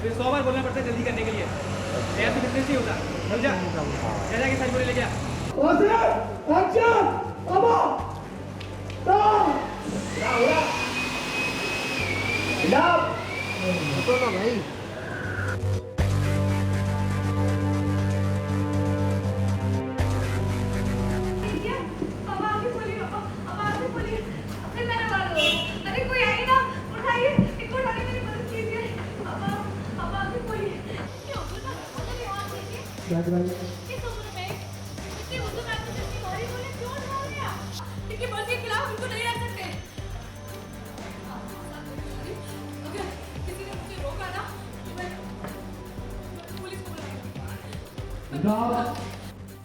तो 100 बार बोलना पड़ता है जल्दी करने के लिए। यार तो बिजनेस नहीं होता, समझा? जा जाके सच बोले लेके आ। भाई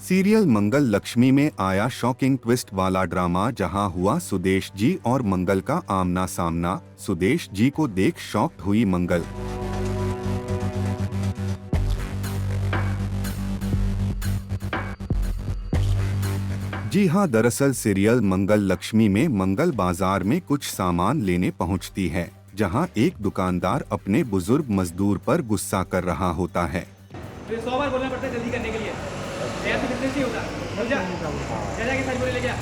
सीरियल मंगल लक्ष्मी में आया शॉकिंग ट्विस्ट वाला ड्रामा, जहां हुआ सुदेश जी और मंगल का आमना सामना। सुदेश जी को देख शॉक्ड हुई मंगल। जी हां, दरअसल सीरियल मंगल लक्ष्मी में मंगल बाजार में कुछ सामान लेने पहुंचती है, जहां एक दुकानदार अपने बुजुर्ग मजदूर पर गुस्सा कर रहा होता है। तो 100 बार बोलना पड़ता है जल्दी करने के लिए। यार तो बिजनेस नहीं होता, समझा? जा जाके सच बोले लेके आ।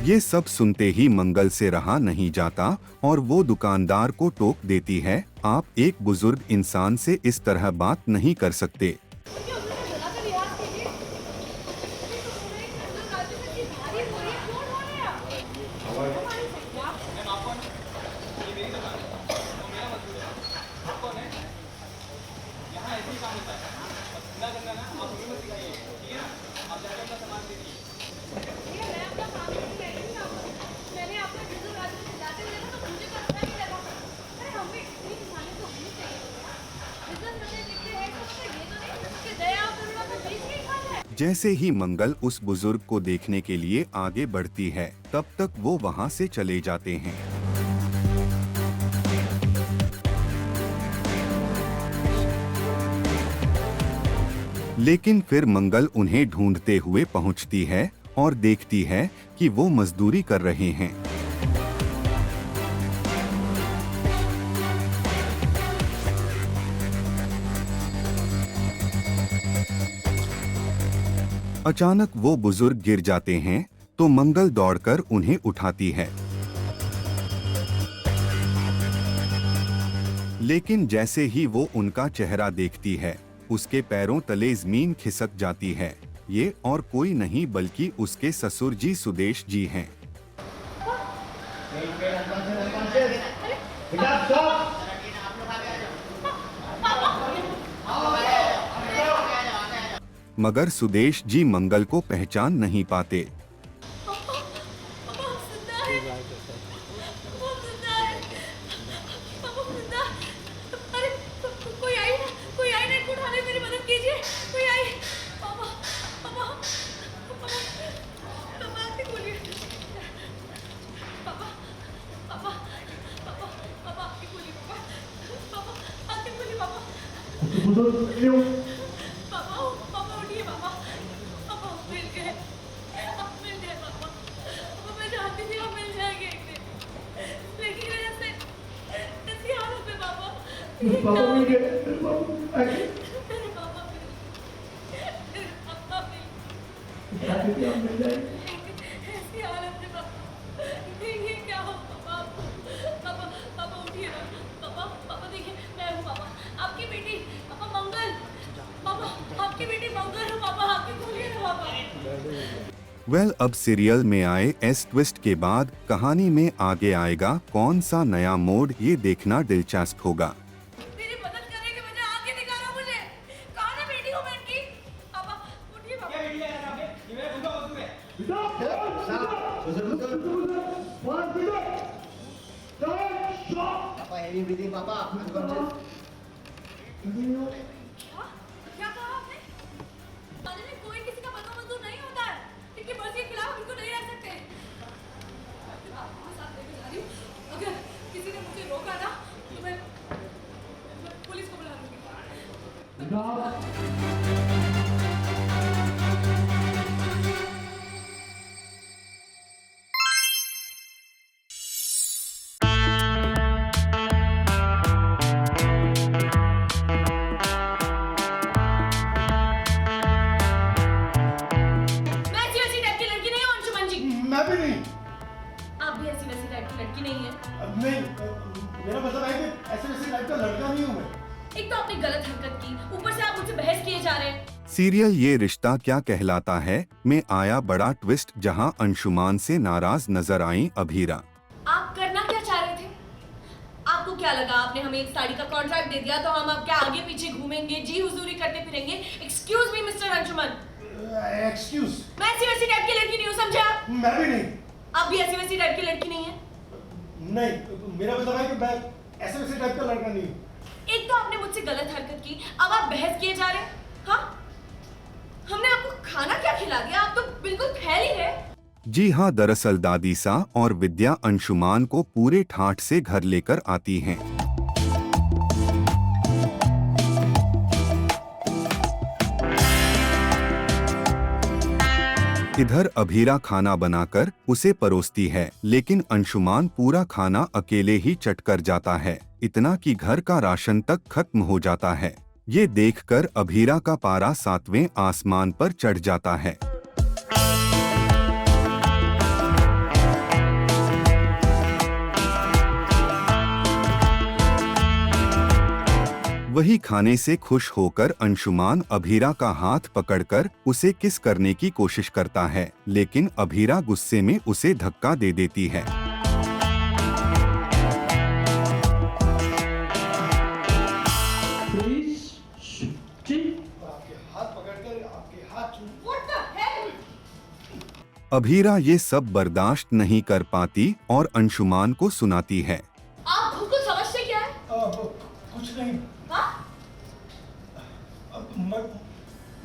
ये सब सुनते ही मंगल से रहा नहीं जाता और वो दुकानदार को टोक देती है, आप एक बुजुर्ग इंसान से इस तरह बात नहीं कर सकते। जैसे ही मंगल उस बुजुर्ग को देखने के लिए आगे बढ़ती है, तब तक वो वहाँ से चले जाते हैं। लेकिन फिर मंगल उन्हें ढूंढते हुए पहुँचती है और देखती है कि वो मजदूरी कर रहे हैं। अचानक वो बुजुर्ग गिर जाते हैं, तो मंगल दौड़कर उन्हें उठाती है। लेकिन जैसे ही वो उनका चेहरा देखती है, उसके पैरों तले जमीन खिसक जाती है। ये और कोई नहीं बल्कि उसके ससुर जी सुदेश जी हैं। मगर सुदेश जी मंगल को पहचान नहीं पाते। अब सीरियल में आए इस ट्विस्ट के बाद कहानी में आगे आएगा कौन सा नया मोड़, ये देखना दिलचस्प होगा। मेरी मदद करने के बजाय आगे दिखा रहा मुझे। कहाँ है बेटी हो मैं इनकी? पापा उठिए पापा। ये मेरा गुंडा वसूल है। पापा हेवी ब्रीथिंग पापा। क्या कहा आपने? कॉलेज में कोई किसी का बदला मजदूर नहीं होता है। इनकी मर्जी के खिलाफ बिल्कुल नहीं रह सकते। मैं आपको साथ लेके जा रही हूँ। अगर किसी ने मुझे रोका ना तो मैं पुलिस को बुला दूंगी। वैसी टाइप की लड़की नहीं है। अब नहीं, मेरा मतलब है कि ऐसे वैसे टाइप का लड़का नहीं हूँ मैं। एक तो आपने गलत हरकत की, ऊपर से आप मुझसे बहस किए जा रहे हैं। सीरियल ये रिश्ता क्या कहलाता है में आया बड़ा ट्विस्ट, जहां अंशुमान से नाराज नजर आई अभीरा। आप करना क्या चाह रहे थे? आपको क्या लगा आपने हमें एक साड़ी का कॉन्ट्रैक्ट दे दिया तो हम अब क्या आगे पीछे घूमेंगे, जी हुजूरी करते फिरेंगे? Excuse me mister Anshuman, excuse? मैं ऐसी वैसी टाइप की लड़की नहीं हूँ, समझे आप? मैं भी नहीं। आप भी ऐसी वैसी टाइप की लड़की नहीं है। नहीं, मेरा मतलब है कि मैं ऐसे वैसे टाइप का लड़का नहीं हूँ। एक तो आपने मुझसे गलत हरकत की, अब आप बहस किए जा रहे हैं। हाँ, हमने आपको खाना क्या खिला दिया? आप तो बिल्कुल फैल ही है। जी हाँ, दरअसल दादीसा और विद्या अंशुमान को पूरे ठाठ से घर लेकर आती हैं। इधर अभीरा खाना बनाकर उसे परोसती है, लेकिन अंशुमान पूरा खाना अकेले ही चट कर जाता है, इतना कि घर का राशन तक खत्म हो जाता है। ये देखकर अभीरा का पारा 7वें आसमान पर चढ़ जाता है। वही खाने से खुश होकर अंशुमान अभीरा का हाथ पकड़कर उसे किस करने की कोशिश करता है, लेकिन अभीरा गुस्से में उसे धक्का दे देती है। आपके हाथ पकड़कर आपके हाथ What the hell? अभीरा ये सब बर्दाश्त नहीं कर पाती और अंशुमान को सुनाती है। आप खुद को समझते क्या है? कुछ नहीं। हाँ?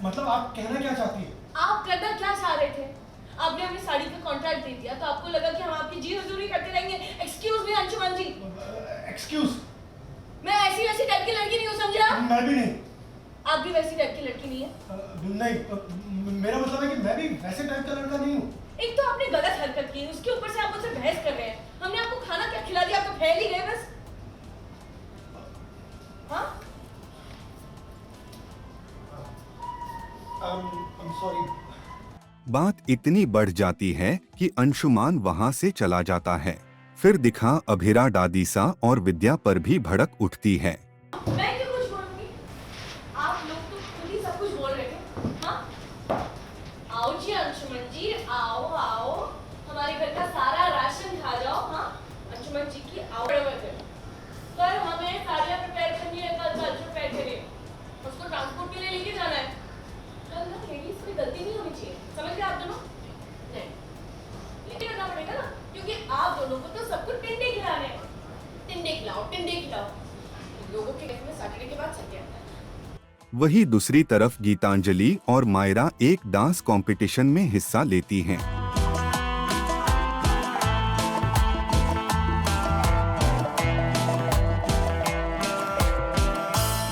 मतलब आप कहना क्या चाहती है? आप करना क्या चाह रहे थे? आपने हमें साड़ी का कॉन्ट्रैक्ट दे दिया तो आपको लगा कि हम आपकी जी हुजूरी करते रहेंगे। एक्सक्यूज मी अंशुमन जी, एक्सक्यूज? मैं ऐसी वैसी टाइप की लड़की नहीं हूँ, समझे आप? मैं भी नहीं। आप भी वैसी टाइप की लड़की नहीं है। नहीं, मेरा मतलब है कि मैं भी वैसे टाइप का लड़का नहीं हूँ। एक तो आपने गलत हरकत की, उसके ऊपर से आप मुझसे बहस कर रहे हैं। हमने आपको खाना क्या खिला दिया? आप तो फैल ही गए बस। हाँ? I'm sorry। बात इतनी बढ़ जाती है कि अंशुमान वहाँ से चला जाता है। फिर दिखा अभीरा दादीसा और विद्या पर भी भड़क उठती है। मैं क्यों कुछ बोलूंगी? आप लोग तो खुद ही सब कुछ बोल रहे थे। हाँ? आओ जी अंशुमन जी, आओ आओ, हमारे घर का सारा राशन खा जाओ। हाँ, अंशुमन जी की आओ। कल हमें साड़ियाँ प्रिपेयर करनी है, कल सब्जी प्रिपेयर करिए, उसको ट्रांसपोर्ट के लिए लेके जाना है। कल ना लेडीज की गलती नहीं होनी चाहिए, समझ गए आप दोनों? नहीं, लेके करना पड़ेगा ना, क्योंकि आप दोनों को तो सबको टिंडे खिलाने हैं। टिंडे खिलाओ, टिंडे खिलाओ। लोगों के घर में सैटरडे के बाद चल गया। वही दूसरी तरफ गीतांजलि और मायरा एक डांस कंपटीशन में हिस्सा लेती हैं।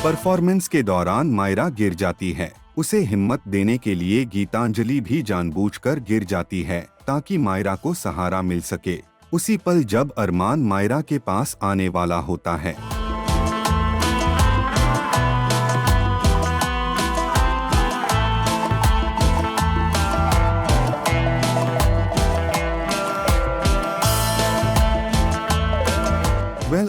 परफॉर्मेंस के दौरान मायरा गिर जाती है। उसे हिम्मत देने के लिए गीतांजलि भी जानबूझकर गिर जाती है ताकि मायरा को सहारा मिल सके। उसी पल जब अरमान मायरा के पास आने वाला होता है,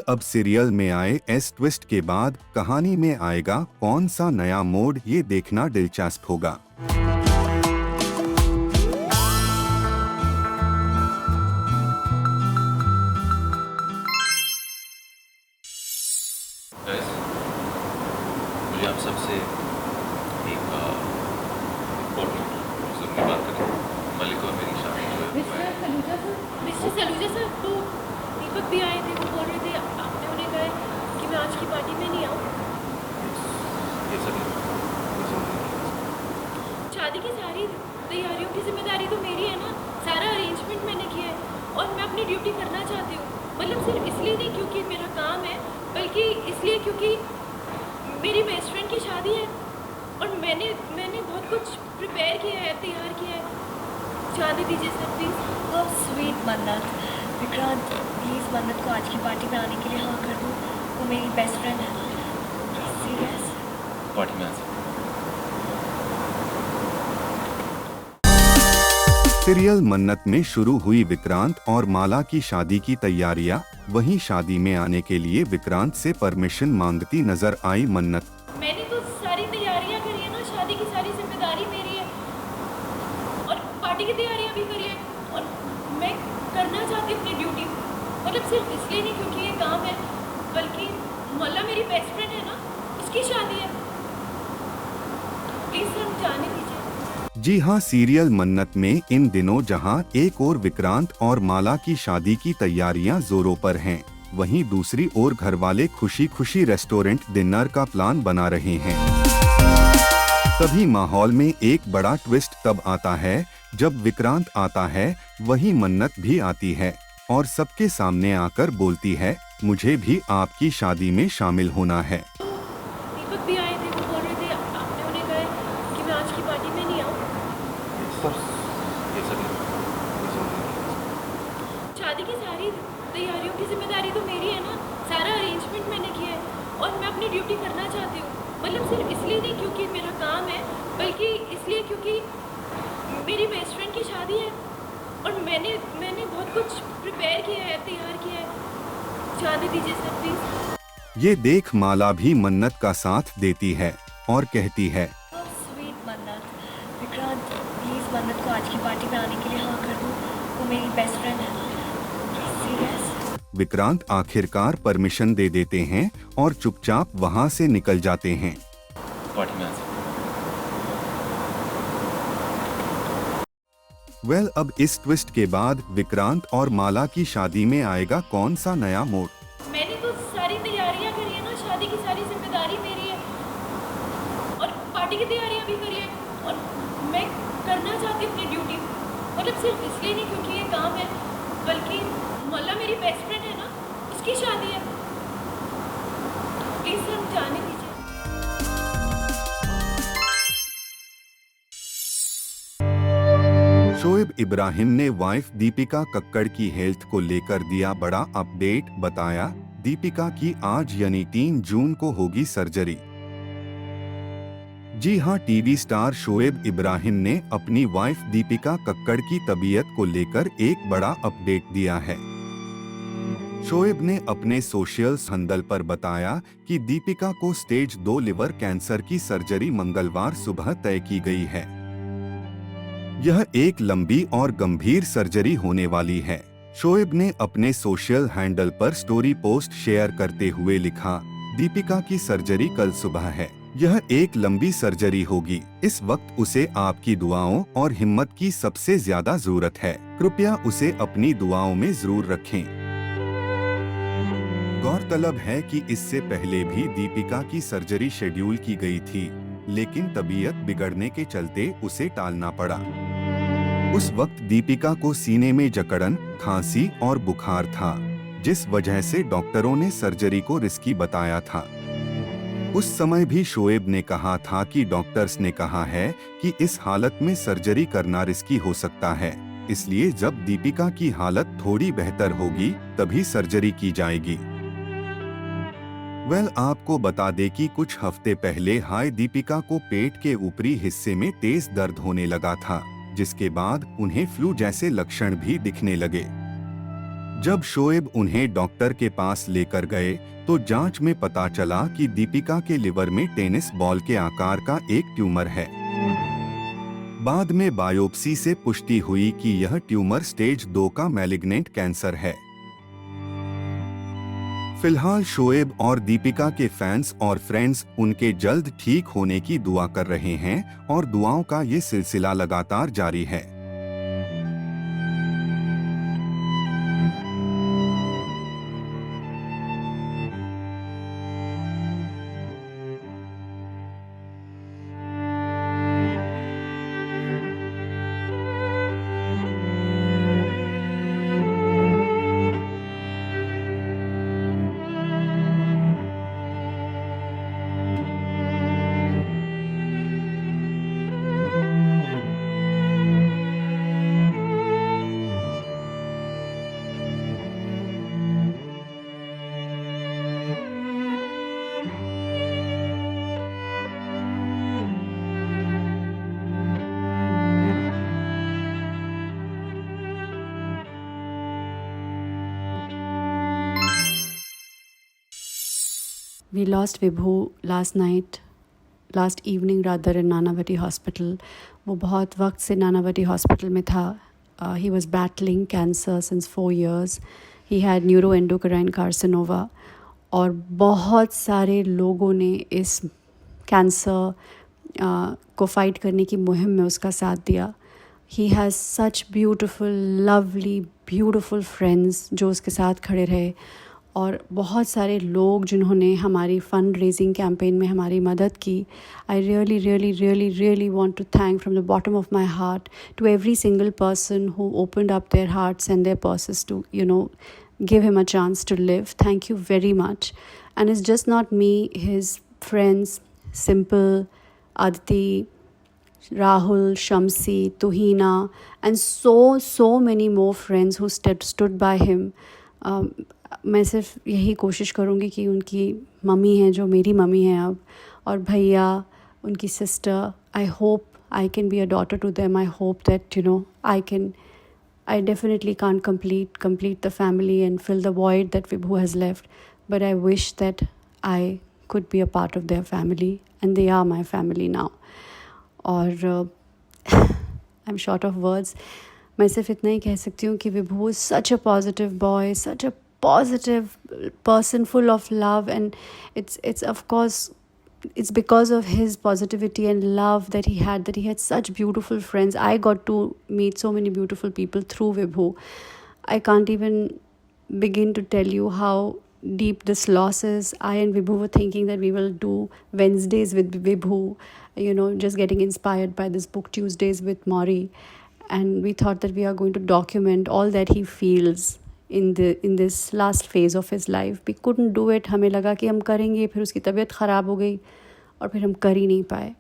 अब सीरियल में आए इस ट्विस्ट के बाद कहानी में आएगा कौन सा नया मोड, ये देखना दिलचस्प होगा। मुझे आप सबसे एक इम्पोर्टेंट ज़रूरी बात करनी है। मलिक और मेरी शादी जो है मिस्टर सलूजा सर, तो दीपक भी आए थे, वो बोल रहे थे आपने उन्हें कहा कि मैं आज की पार्टी में नहीं आऊँ। ये सब शादी की सारी तैयारियों की जिम्मेदारी तो मेरी है ना, सारा अरेंजमेंट मैंने किया है और मैं अपनी ड्यूटी करना चाहती हूँ। मतलब सिर्फ इसलिए नहीं क्योंकि मेरा काम है, बल्कि इसलिए क्योंकि मेरी बेस्ट फ्रेंड की शादी है और मैंने बहुत कुछ प्रिपेयर किया है, तैयार किया है। जाने दीजिए सर प्लीज़। ओह स्वीट मन्नत, विक्रांत प्लीज़ मन्नत को आज की पार्टी में आने के लिए हाँ कर दो, वो मेरी बेस्ट फ्रेंड है। सीरियस? पार्टी में आ सकते। सीरियल मन्नत में शुरू हुई विक्रांत और माला की शादी की तैयारियां। वहीं शादी में आने के लिए विक्रांत से परमिशन मांगती नजर आई मन्नत। मैंने तो सारी तैयारियां करी है ना, शादी की सारी जिम्मेदारी मेरी है और पार्टी की तैयारियां भी करी है और मैं करना चाहती हूँ अपनी ड्यूटी। मतलब सिर्फ इसलिए नहीं क्योंकि ये काम है, बल्कि माला मेरी बेस्ट फ्रेंड है ना, उसकी शादी है। प्लीज सर जाने दीजिए। जी हाँ, सीरियल मन्नत में इन दिनों जहां एक ओर विक्रांत और माला की शादी की तैयारियां जोरों पर हैं, वहीं दूसरी ओर घरवाले खुशी खुशी रेस्टोरेंट डिनर का प्लान बना रहे हैं। तभी माहौल में एक बड़ा ट्विस्ट तब आता है जब विक्रांत आता है, वहीं मन्नत भी आती है और सबके सामने आकर बोलती है, मुझे भी आपकी शादी में शामिल होना है। दीपक भी आए थे, वो बोल रहे थे आपने उन्हें कहा कि मैं आज की पार्टी में नहीं आऊँ। ये सब शादी की सारी तैयारियों की जिम्मेदारी तो मेरी है ना, सारा अरेंजमेंट मैंने किया है और मैं अपनी ड्यूटी करना चाहती हूँ। मतलब सिर्फ इसलिए नहीं क्योंकि मेरा काम है, बल्कि इसलिए क्योंकि मेरी बेस्ट फ्रेंड की शादी है और मैंने बहुत कुछ प्रिपेयर किया है, तैयार किया है। जाने दीजिए सर प्लीज। ये देख माला भी मन्नत का साथ देती है और कहती है, स्वीट मन्नत। विक्रांत प्लीज़ मन्नत को आज की पार्टी में आने के लिए हाँ कर दो, वो मेरी बेस्ट फ्रेंड है। सीरियस। विक्रांत आखिरकार परमिशन दे देते हैं और चुपचाप वहां से निकल जाते हैं। पार्टी में आ सकते अब इस ट्विस्ट के बाद विक्रांत और माला की शादी में आएगा कौन सा नया मोड़? मैंने तो सारी तैयारियां करी है ना, शादी की सारी जिम्मेदारी मेरी है और पार्टी की तैयारियां भी करी है और मैं करना चाहती हूँ अपनी ड्यूटी। मतलब सिर्फ इसलिए नहीं क्योंकि ये काम है, बल्कि माला मेरी बेस्ट फ्रेंड है ना, उसकी शादी है। प्लीज सर जाने दीजिए। शोएब इब्राहिम ने वाइफ दीपिका कक्कड़ की हेल्थ को लेकर दिया बड़ा अपडेट। बताया, दीपिका की आज यानी 3 जून को होगी सर्जरी। जी हां, टीवी स्टार शोएब इब्राहिम ने अपनी वाइफ दीपिका कक्कड़ की तबीयत को लेकर एक बड़ा अपडेट दिया है। शोएब ने अपने सोशल हैंडल पर बताया कि दीपिका को स्टेज 2 लिवर कैंसर की सर्जरी मंगलवार सुबह तय की गई है। यह एक लंबी और गंभीर सर्जरी होने वाली है। शोएब ने अपने सोशल हैंडल पर स्टोरी पोस्ट शेयर करते हुए लिखा, दीपिका की सर्जरी कल सुबह है। यह एक लंबी सर्जरी होगी। इस वक्त उसे आपकी दुआओं और हिम्मत की सबसे ज्यादा जरूरत है। कृपया उसे अपनी दुआओं में जरूर रखें। गौरतलब है कि इससे पहले भी दीपिका की सर्जरी शेड्यूल की गई थी, लेकिन तबीयत बिगड़ने के चलते उसे टालना पड़ा। उस वक्त दीपिका को सीने में जकड़न, खांसी और बुखार था, जिस वजह से डॉक्टरों ने सर्जरी को रिस्की बताया था। उस समय भी शोएब ने कहा था कि डॉक्टर्स ने कहा है कि इस हालत में सर्जरी करना रिस्की हो सकता है, इसलिए जब दीपिका की हालत थोड़ी बेहतर होगी तभी सर्जरी की जाएगी। आपको बता दें कि कुछ हफ्ते पहले दीपिका को पेट के ऊपरी हिस्से में तेज दर्द होने लगा था, जिसके बाद उन्हें फ्लू जैसे लक्षण भी दिखने लगे। जब शोएब उन्हें डॉक्टर के पास लेकर गए तो जांच में पता चला कि दीपिका के लिवर में टेनिस बॉल के आकार का एक ट्यूमर है। बाद में बायोप्सी से पुष्टि हुई कि यह ट्यूमर स्टेज 2 का मैलिग्नेंट कैंसर है। फिलहाल शोएब और दीपिका के फैंस और फ्रेंड्स उनके जल्द ठीक होने की दुआ कर रहे हैं और दुआओं का ये सिलसिला लगातार जारी है। We lost Vibhu last evening rather in Nanavati Hospital. वो बहुत वक्त से नानावती हॉस्पिटल में था. He was battling cancer since 4 years. He had neuroendocrine carcinoma. और बहुत सारे लोगों ने इस कैंसर को फाइट करने की मुहिम में उसका साथ दिया. He has such lovely, beautiful friends जो उसके साथ खड़े रहे, और बहुत सारे लोग जिन्होंने हमारी फंड रेजिंग कैंपेन में हमारी मदद की. I really want to thank from the bottom of my heart to every single person who opened up their hearts and their purses to, give him a chance to live. Thank you very much. And it's just not me, his friends, Simple, Aditi, Rahul, Shamsi, Tuhina, and so many more friends who stood by him. मैं सिर्फ यही कोशिश करूँगी कि उनकी mummy हैं जो मेरी मम्मी हैं अब, और भैया, उनकी sister, I hope I can be a daughter to them. I hope that I definitely can't complete the family and fill the void that Vibhu has left, but I wish that I could be a part of their family, and they are my family now. और I'm short of words. मैं सिर्फ इतना ही कह सकती हूँ कि Vibhu is such a positive boy, such a positive person full of love, and it's of course it's because of his positivity and love that he had such beautiful friends. I got to meet so many beautiful people through Vibhu. I can't even begin to tell you how deep this loss is. I and Vibhu were thinking that we will do Wednesdays with Vibhu, just getting inspired by this book Tuesdays with Maury, and we thought that we are going to document all that he feels in this last phase of his life. We couldn't do it. हमें लगा कि हम करेंगे, फिर उसकी तबीयत ख़राब हो गई और फिर हम कर ही नहीं पाए.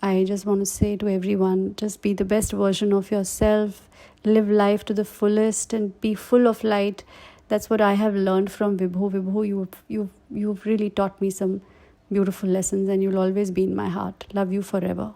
I just want to say to everyone, just be the best version of yourself, live life to the fullest and be full of light. That's what I have learned from Vibhu. Vibhu, you've really taught me some beautiful lessons, and you'll always be in my heart. Love you forever.